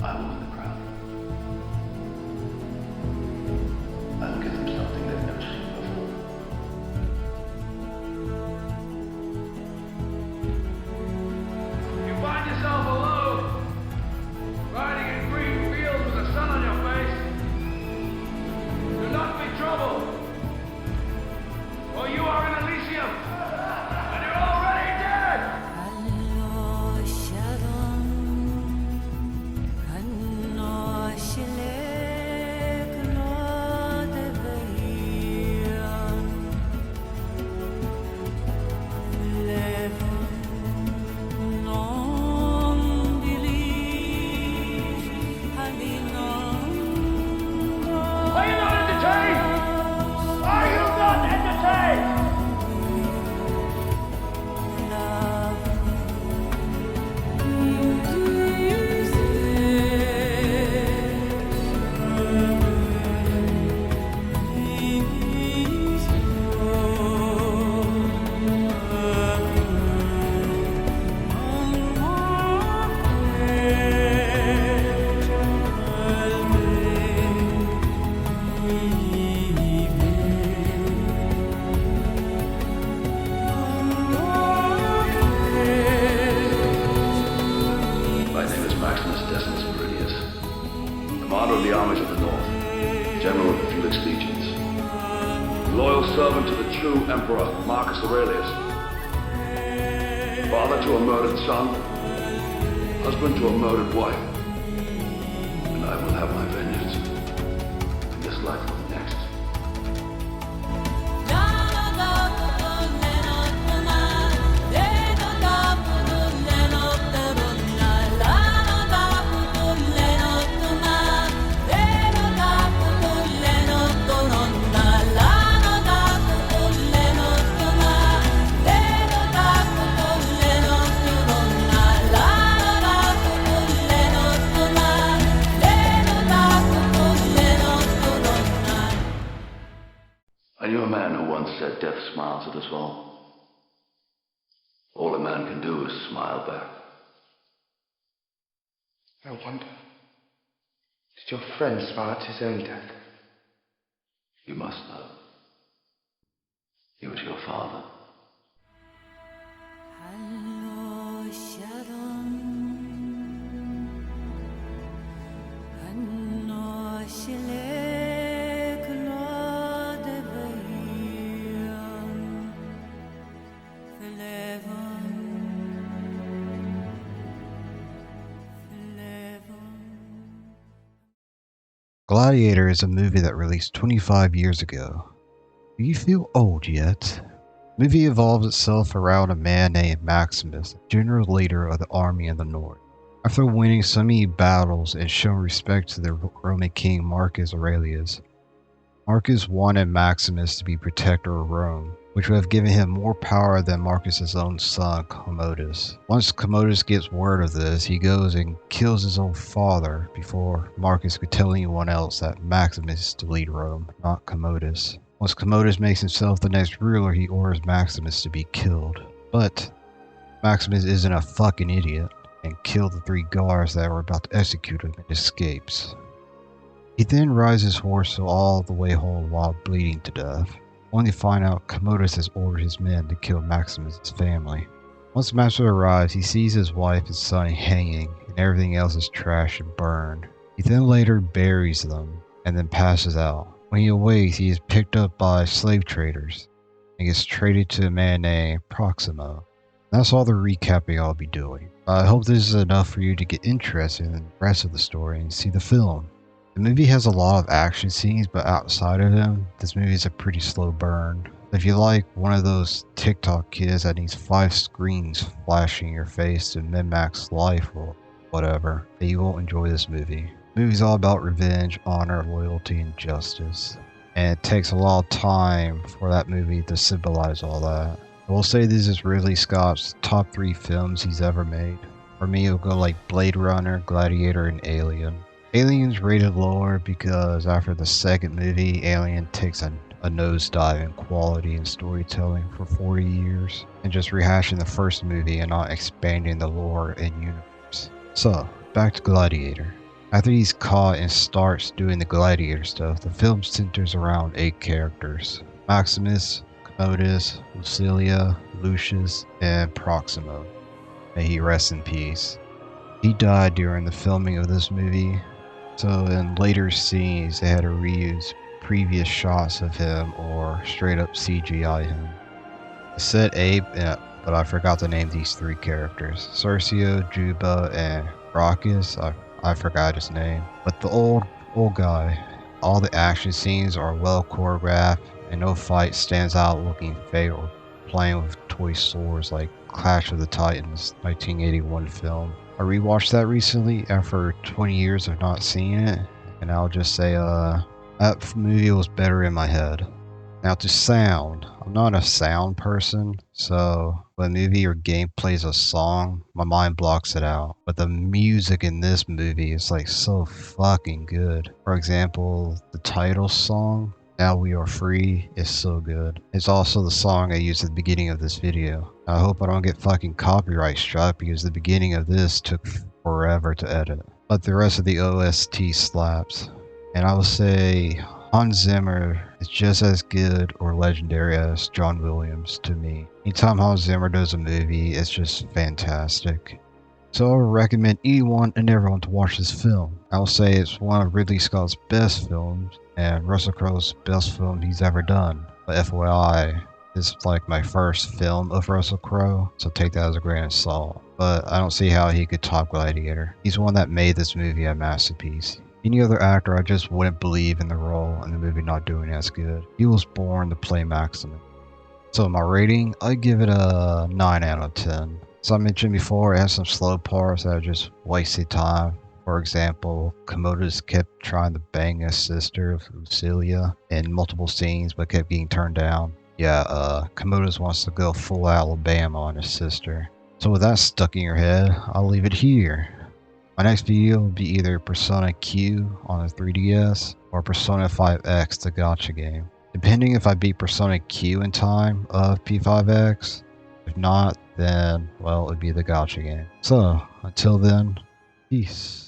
I will win the crowd. I will give them something they've never seen before. You find yourself alone, riding in green fields with the sun on your face. Do not be troubled, for you are in Elysium, and you're already dead. Are you not entertained? Are you not entertained? My name is Maximus Decimus Meridius, commander of the armies of the North, general of the Felix Legions, loyal servant to the true Emperor Marcus Aurelius, father to a murdered son, husband to a murdered wife, and I will have my vengeance in this life or the next. I knew a man who once said death smiles at us all. All a man can do is smile back. I wonder, did your friend smile at his own death? You must know. He was your father. Gladiator is a movie that released 25 years ago. Do you feel old yet? The movie evolves itself around a man named Maximus, general leader of the army in the north. After winning so many battles and showing respect to the Roman king Marcus Aurelius, Marcus wanted Maximus to be protector of Rome, which would have given him more power than Marcus's own son Commodus. Once Commodus gets word of this, he goes and kills his own father before Marcus could tell anyone else that Maximus is to lead Rome, not Commodus. Once Commodus makes himself the next ruler, he orders Maximus to be killed. But Maximus isn't a fucking idiot and kills the 3 guards that were about to execute him and escapes. He then rides his horse all the way home while bleeding to death, only to find out Commodus has ordered his men to kill Maximus' family. Once Maximus arrives, he sees his wife and son hanging, and everything else is trashed and burned. He then later buries them, and then passes out. When he awakes, he is picked up by slave traders, and gets traded to a man named Proximo. That's all the recapping I'll be doing. I hope this is enough for you to get interested in the rest of the story and see the film. The movie has a lot of action scenes, but outside of them, this movie is a pretty slow burn. If you like one of those TikTok kids that needs 5 screens flashing in your face to min-max life or whatever, then you won't enjoy this movie. The movie's all about revenge, honor, loyalty, and justice. And it takes a lot of time for that movie to symbolize all that. I will say this is Ridley Scott's top 3 films he's ever made. For me, it'll go like Blade Runner, Gladiator, and Alien. Alien's rated lower because after the second movie, Alien takes a nosedive in quality and storytelling for 40 years, and just rehashing the first movie and not expanding the lore and universe. So, back to Gladiator. After he's caught and starts doing the Gladiator stuff, the film centers around 8 characters: Maximus, Commodus, Lucilia, Lucius, and Proximo. May he rest in peace. He died during the filming of this movie, so in later scenes they had to reuse previous shots of him or straight up CGI him. I said Abe, but I forgot to name these 3 characters: Cercio, Juba, and Gracchus. I forgot his name. But the old guy, all the action scenes are well choreographed, and no fight stands out looking fake or playing with toy swords like Clash of the Titans 1981 film. I rewatched that recently after 20 years of not seeing it, and I'll just say that movie was better in my head. Now to sound, I'm not a sound person, so when a movie or game plays a song, my mind blocks it out. But the music in this movie is like so fucking good. For example, the title song, Now We Are Free, is so good. It's also the song I used at the beginning of this video. I hope I don't get fucking copyright struck because the beginning of this took forever to edit. But the rest of the OST slaps. And I would say Hans Zimmer is just as good or legendary as John Williams to me. Anytime Hans Zimmer does a movie, it's just fantastic. So I would recommend anyone and everyone to watch this film. I will say it's one of Ridley Scott's best films and Russell Crowe's best film he's ever done. But FYI, this is like my first film of Russell Crowe, so take that as a grain of salt. But I don't see how he could top Gladiator. He's the one that made this movie a masterpiece. Any other actor, I just wouldn't believe in the role and the movie not doing as good. He was born to play Maximus. So my rating, I give it a 9 out of 10. As I mentioned before, it has some slow parts that are just wasted time. For example, Commodus kept trying to bang his sister, Lucilia, in multiple scenes but kept getting turned down. Yeah, Commodus wants to go full Alabama on his sister. So with that stuck in your head, I'll leave it here. My next video will be either Persona Q on the 3DS or Persona 5X, the gacha game. Depending if I beat Persona Q in time of P5X. If not, then, well, it would be the gacha game. So, until then, peace.